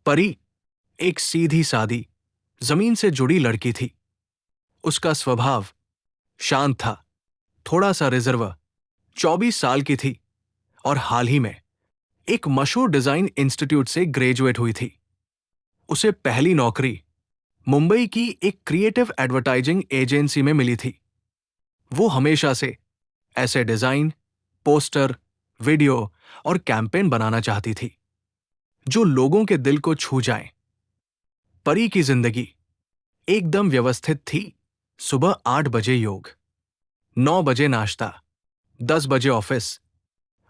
परी एक सीधी सादी, जमीन से जुड़ी लड़की थी। उसका स्वभाव शांत था, थोड़ा सा रिजर्व। 24 साल की थी और हाल ही में एक मशहूर डिजाइन इंस्टीट्यूट से ग्रेजुएट हुई थी। उसे पहली नौकरी मुंबई की एक क्रिएटिव एडवर्टाइजिंग एजेंसी में मिली थी। वो हमेशा से ऐसे डिजाइन, पोस्टर, वीडियो और कैंपेन बनाना चाहती थी जो लोगों के दिल को छू जाएं। परी की जिंदगी एकदम व्यवस्थित थी। सुबह 8 बजे योग, 9 बजे नाश्ता, 10 बजे ऑफिस।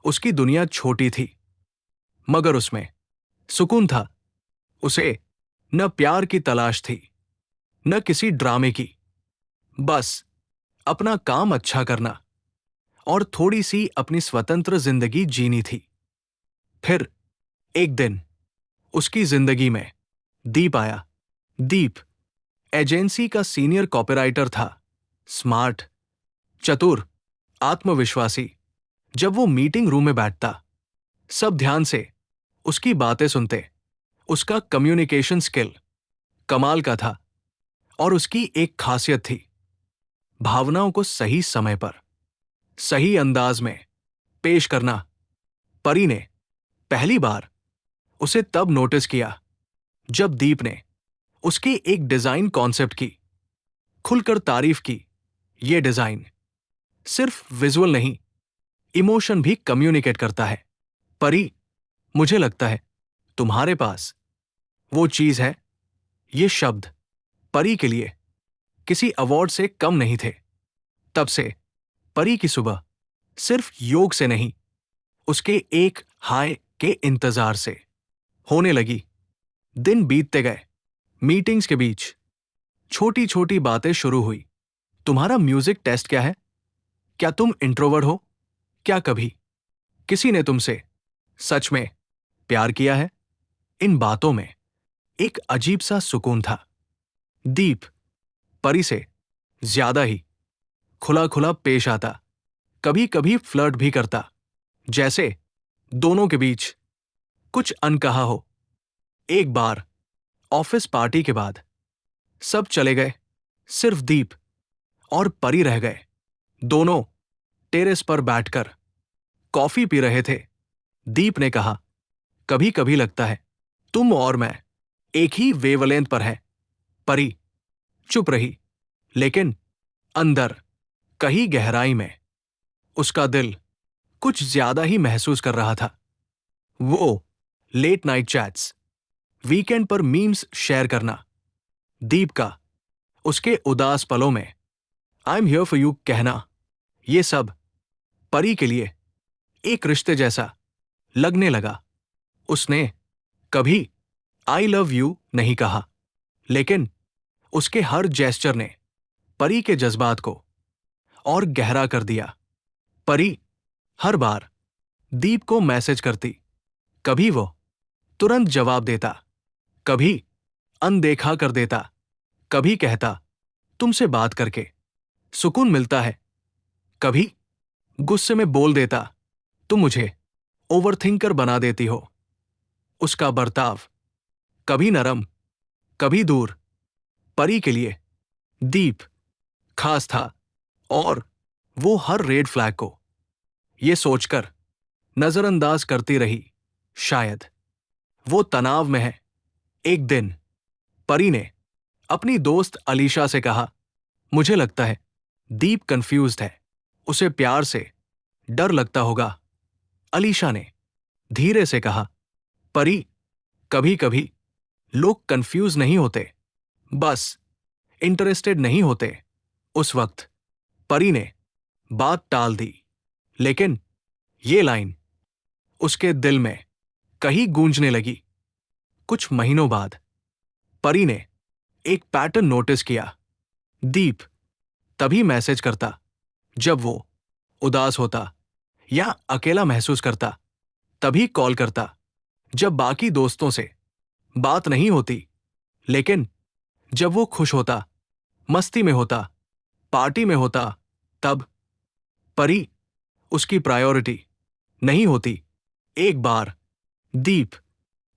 उसकी दुनिया छोटी थी, मगर उसमें सुकून था। उसे न प्यार की तलाश थी, न किसी ड्रामे की। बस अपना काम अच्छा करना और थोड़ी सी अपनी स्वतंत्र जिंदगी जीनी थी। फिर एक दिन उसकी जिंदगी में दीप आया। दीप एजेंसी का सीनियर कॉपीराइटर था। स्मार्ट, चतुर, आत्मविश्वासी। जब वो मीटिंग रूम में बैठता, सब ध्यान से उसकी बातें सुनते। उसका कम्युनिकेशन स्किल कमाल का था और उसकी एक खासियत थी, भावनाओं को सही समय पर, सही अंदाज में पेश करना। परी ने पहली बार उसे तब नोटिस किया जब दीप ने उसके एक डिजाइन कॉन्सेप्ट की खुलकर तारीफ की। ये डिजाइन सिर्फ विजुअल नहीं, इमोशन भी कम्युनिकेट करता है। परी, मुझे लगता है तुम्हारे पास वो चीज है। ये शब्द परी के लिए किसी अवार्ड से कम नहीं थे। तब से परी की सुबह सिर्फ योग से नहीं, उसके एक हाय के इंतजार से होने लगी। दिन बीतते गए, मीटिंग्स के बीच छोटी छोटी बातें शुरू हुई। तुम्हारा म्यूजिक टेस्ट क्या है? क्या तुम इंट्रोवर्ट हो? क्या कभी किसी ने तुमसे सच में प्यार किया है? इन बातों में एक अजीब सा सुकून था। दीप परी से ज्यादा ही खुला खुला पेश आता, कभी कभी फ्लर्ट भी करता, जैसे दोनों के बीच कुछ अनकहा हो। एक बार ऑफिस पार्टी के बाद सब चले गए, सिर्फ दीप और परी रह गए। दोनों टेरेस पर बैठकर कॉफी पी रहे थे। दीप ने कहा, कभी कभी लगता है तुम और मैं एक ही वेवलेंथ पर हैं। परी चुप रही, लेकिन अंदर कहीं गहराई में उसका दिल कुछ ज्यादा ही महसूस कर रहा था। वो लेट नाइट चैट्स, वीकेंड पर मीम्स शेयर करना, दीप का उसके उदास पलों में I am here for you कहना, ये सब परी के लिए एक रिश्ते जैसा लगने लगा। उसने कभी आई लव यू नहीं कहा, लेकिन उसके हर जेस्चर ने परी के जज्बात को और गहरा कर दिया। परी हर बार दीप को मैसेज करती, कभी वो तुरंत जवाब देता, कभी अनदेखा कर देता, कभी कहता तुमसे बात करके सुकून मिलता है, कभी गुस्से में बोल देता तुम मुझे ओवरथिंकर बना देती हो। उसका बर्ताव कभी नरम, कभी दूर। परी के लिए दीप खास था और वो हर रेड फ्लैग को ये सोचकर नजरअंदाज करती रही, शायद वो तनाव में है। एक दिन परी ने अपनी दोस्त अलीशा से कहा, मुझे लगता है दीप कंफ्यूज्ड है, उसे प्यार से डर लगता होगा। अलीशा ने धीरे से कहा, परी, कभी कभी लोग कंफ्यूज नहीं होते, बस इंटरेस्टेड नहीं होते। उस वक्त परी ने बात टाल दी, लेकिन ये लाइन उसके दिल में कहीं गूंजने लगी। कुछ महीनों बाद परी ने एक पैटर्न नोटिस किया। दीप तभी मैसेज करता जब वो उदास होता या अकेला महसूस करता, तभी कॉल करता जब बाकी दोस्तों से बात नहीं होती, लेकिन जब वो खुश होता, मस्ती में होता, पार्टी में होता, तब परी उसकी प्रायोरिटी नहीं होती। एक बार दीप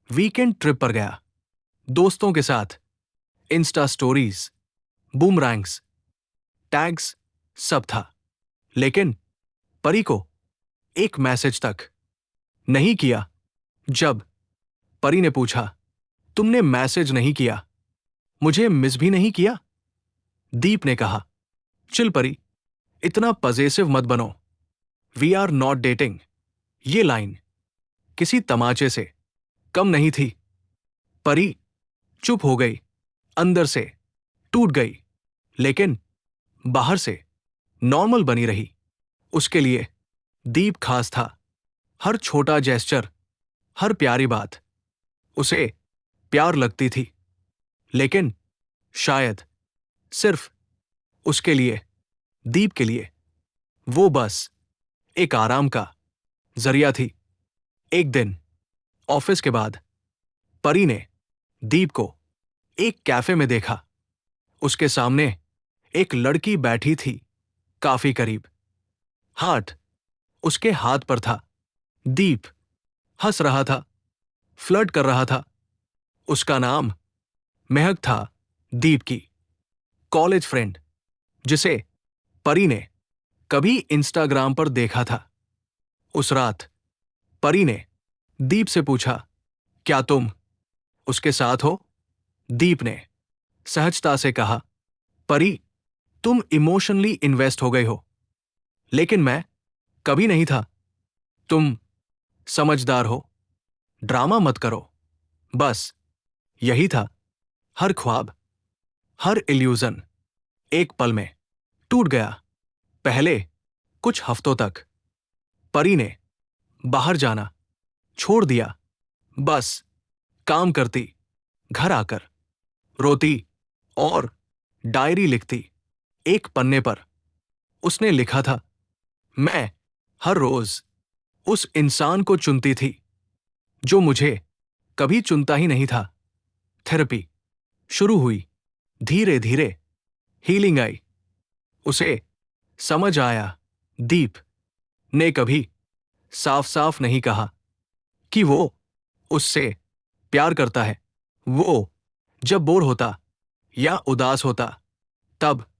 वीकेंड ट्रिप पर गया। दोस्तों के साथ इंस्टा स्टोरीज, बूमरैंग्स, टैग्स, सब था। लेकिन परी को एक मैसेज तक नहीं किया। जब परी ने पूछा, तुमने मैसेज नहीं किया, मुझे मिस भी नहीं किया? दीप ने कहा, चिल परी, इतना पजेसिव मत बनो। We are not dating. ये लाइन किसी तमाचे से कम नहीं थी। परी चुप हो गई, अंदर से टूट गई, लेकिन बाहर से नॉर्मल बनी रही। उसके लिए दीप खास था। हर छोटा जेस्चर, हर प्यारी बात उसे प्यार लगती थी। लेकिन शायद सिर्फ उसके लिए, दीप के लिए, वो बस एक आराम का जरिया थी। एक दिन ऑफिस के बाद परी ने दीप को एक कैफे में देखा। उसके सामने एक लड़की बैठी थी, काफी करीब। हाथ उसके हाथ पर था। दीप हंस रहा था, फ्लर्ट कर रहा था। उसका नाम महक था, दीप की कॉलेज फ्रेंड, जिसे परी ने कभी इंस्टाग्राम पर देखा था। उस रात परी ने दीप से पूछा, क्या तुम उसके साथ हो? दीप ने सहजता से कहा, परी, तुम इमोशनली इन्वेस्ट हो गए हो, लेकिन मैं कभी नहीं था। तुम समझदार हो, ड्रामा मत करो। बस यही था। हर ख्वाब, हर इल्यूजन एक पल में टूट गया। पहले कुछ हफ्तों तक परी ने बाहर जाना छोड़ दिया। बस काम करती, घर आकर रोती और डायरी लिखती। एक पन्ने पर उसने लिखा था, मैं हर रोज उस इंसान को चुनती थी जो मुझे कभी चुनता ही नहीं था। थेरेपी शुरू हुई। धीरे धीरे हीलिंग आई। उसे समझ आया, दीप ने कभी साफ साफ नहीं कहा कि वो उससे प्यार करता है। वो जब बोर होता या उदास होता, तब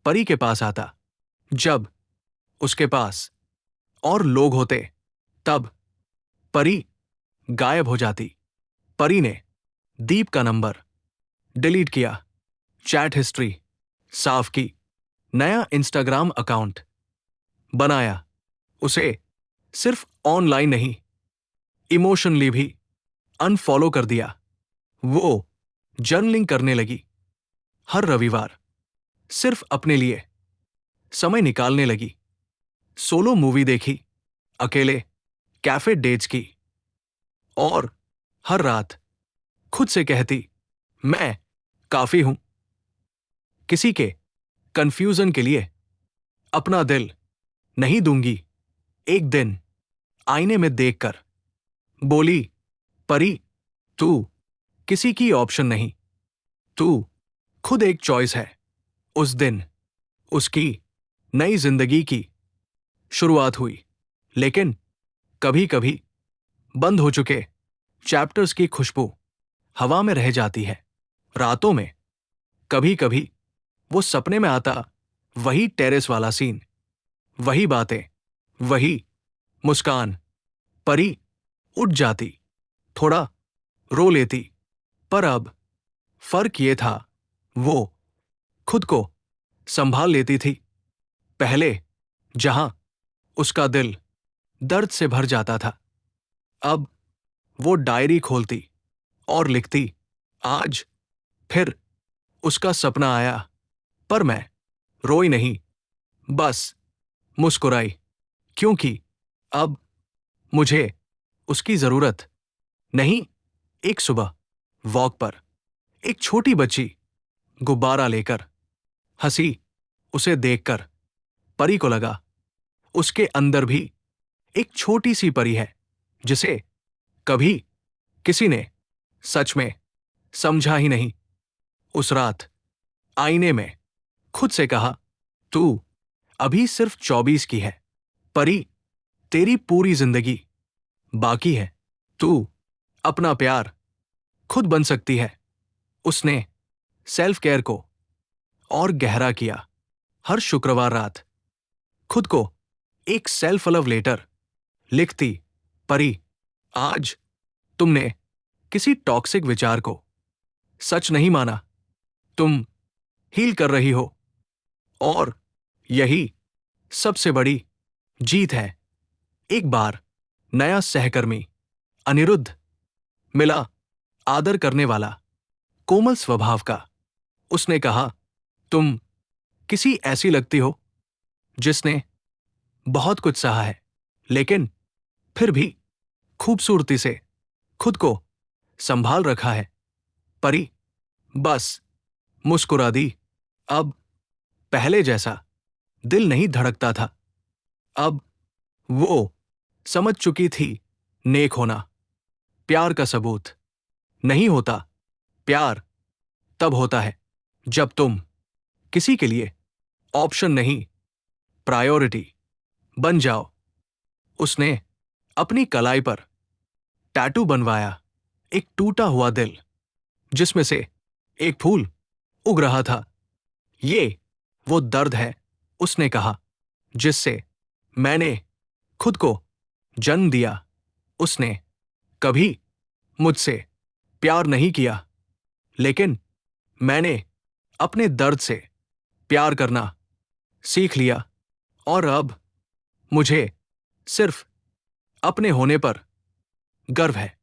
परी के पास आता। जब उसके पास और लोग होते, तब परी गायब हो जाती। परी ने दीप का नंबर डिलीट किया, चैट हिस्ट्री साफ की, नया इंस्टाग्राम अकाउंट बनाया। उसे सिर्फ ऑनलाइन नहीं, इमोशनली भी अनफॉलो कर दिया। वो जर्नलिंग करने लगी, हर रविवार सिर्फ अपने लिए समय निकालने लगी। सोलो मूवी देखी, अकेले कैफे डेट्स की, और हर रात खुद से कहती, मैं काफी हूं। किसी के कंफ्यूजन के लिए अपना दिल नहीं दूंगी। एक दिन आईने में देखकर बोली, परी, तू किसी की ऑप्शन नहीं, तू खुद एक चॉइस है। उस दिन उसकी नई जिंदगी की शुरुआत हुई। लेकिन कभी कभी बंद हो चुके चैप्टर्स की खुशबू हवा में रह जाती है। रातों में कभी कभी वो सपने में आता, वही टेरेस वाला सीन, वही बातें, वही मुस्कान। परी उठ जाती, थोड़ा रो लेती, पर अब फर्क ये था, वो खुद को संभाल लेती थी। पहले जहां उसका दिल दर्द से भर जाता था, अब वो डायरी खोलती और लिखती, आज फिर उसका सपना आया, पर मैं रोई नहीं, बस मुस्कुराई, क्योंकि अब मुझे उसकी जरूरत नहीं। एक सुबह वॉक पर एक छोटी बच्ची गुब्बारा लेकर हंसी। उसे देखकर परी को लगा, उसके अंदर भी एक छोटी सी परी है, जिसे कभी किसी ने सच में समझा ही नहीं। उस रात आईने में खुद से कहा, तू अभी सिर्फ 24 की है, परी, तेरी पूरी जिंदगी बाकी है। तू अपना प्यार खुद बन सकती है। उसने सेल्फ केयर को और गहरा किया। हर शुक्रवार रात खुद को एक सेल्फ लव लेटर लिखती, परी, आज तुमने किसी टॉक्सिक विचार को सच नहीं माना। तुम हील कर रही हो और यही सबसे बड़ी जीत है। एक बार नया सहकर्मी अनिरुद्ध मिला, आदर करने वाला, कोमल स्वभाव का। उसने कहा, तुम किसी ऐसी लगती हो जिसने बहुत कुछ सहा है, लेकिन फिर भी खूबसूरती से खुद को संभाल रखा है। परी बस मुस्कुरा दी। अब पहले जैसा दिल नहीं धड़कता था। अब वो समझ चुकी थी, नेक होना प्यार का सबूत नहीं होता। प्यार तब होता है जब तुम किसी के लिए ऑप्शन नहीं, प्रायोरिटी बन जाओ। उसने अपनी कलाई पर टैटू बनवाया, एक टूटा हुआ दिल जिसमें से एक फूल उग रहा था। ये वो दर्द है, उसने कहा, जिससे मैंने खुद को जन्म दिया। उसने कभी मुझसे प्यार नहीं किया, लेकिन मैंने अपने दर्द से प्यार करना सीख लिया और अब मुझे सिर्फ अपने होने पर गर्व है।